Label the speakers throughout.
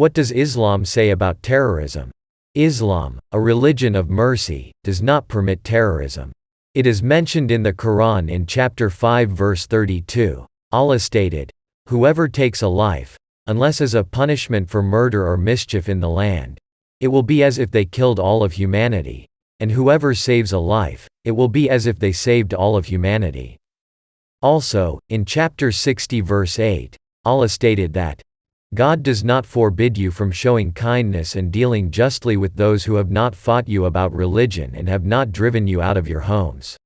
Speaker 1: What does Islam say about terrorism? Islam, a religion of mercy, does not permit terrorism. It is mentioned in the Quran in chapter 5 verse 32. Allah stated, "Whoever takes a life, unless as a punishment for murder or mischief in the land, it will be as if they killed all of humanity, and whoever saves a life, it will be as if they saved all of humanity." Also, in chapter 60 verse 8, Allah stated that, "God does not forbid you from showing kindness and dealing justly with those who have not fought you about religion and have not driven you out of your homes.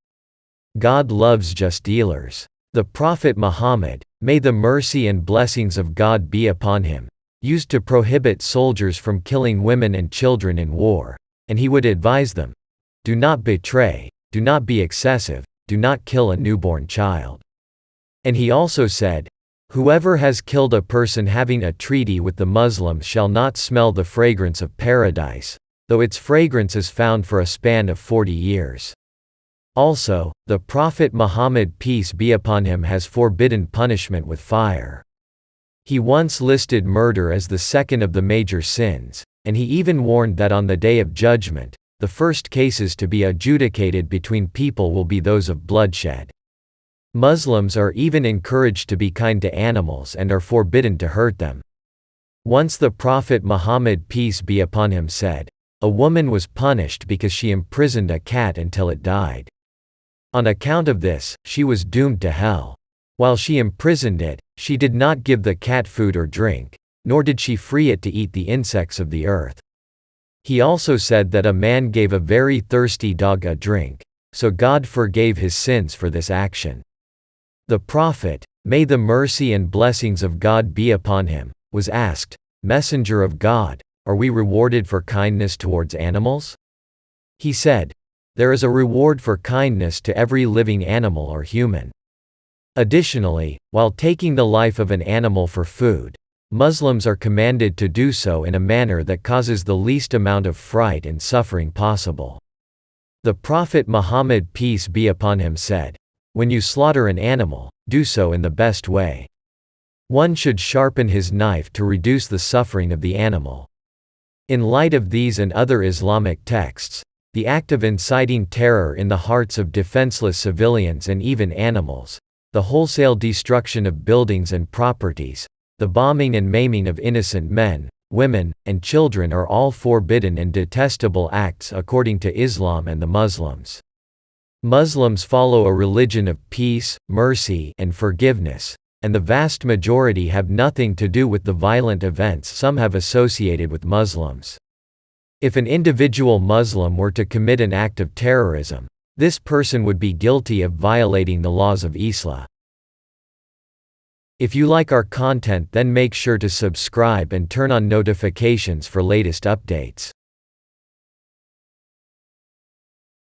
Speaker 1: God loves just dealers." The Prophet Muhammad, may the mercy and blessings of God be upon him, used to prohibit soldiers from killing women and children in war, and he would advise them, "Do not betray, do not be excessive, do not kill a newborn child." And he also said, "Whoever has killed a person having a treaty with the Muslims shall not smell the fragrance of paradise, though its fragrance is found for a span of 40 years. Also, the Prophet Muhammad, peace be upon him, has forbidden punishment with fire. He once listed murder as the second of the major sins, and he even warned that on the Day of Judgment, the first cases to be adjudicated between people will be those of bloodshed. Muslims are even encouraged to be kind to animals and are forbidden to hurt them. Once the Prophet Muhammad, peace be upon him, said, "A woman was punished because she imprisoned a cat until it died. On account of this, she was doomed to hell. While she imprisoned it, she did not give the cat food or drink, nor did she free it to eat the insects of the earth." He also said that a man gave a very thirsty dog a drink, so God forgave his sins for this action. The Prophet, may the mercy and blessings of God be upon him, was asked, "Messenger of God, are we rewarded for kindness towards animals?" He said, "There is a reward for kindness to every living animal or human." Additionally, while taking the life of an animal for food, Muslims are commanded to do so in a manner that causes the least amount of fright and suffering possible. The Prophet Muhammad, peace be upon him, said, "When you slaughter an animal, do so in the best way. One should sharpen his knife to reduce the suffering of the animal." In light of these and other Islamic texts, the act of inciting terror in the hearts of defenseless civilians and even animals, the wholesale destruction of buildings and properties, the bombing and maiming of innocent men, women, and children are all forbidden and detestable acts according to Islam and the Muslims. Muslims follow a religion of peace, mercy, and forgiveness, and the vast majority have nothing to do with the violent events some have associated with Muslims. If an individual Muslim were to commit an act of terrorism, this person would be guilty of violating the laws of Islam. If you like our content, then make sure to subscribe and turn on notifications for latest updates.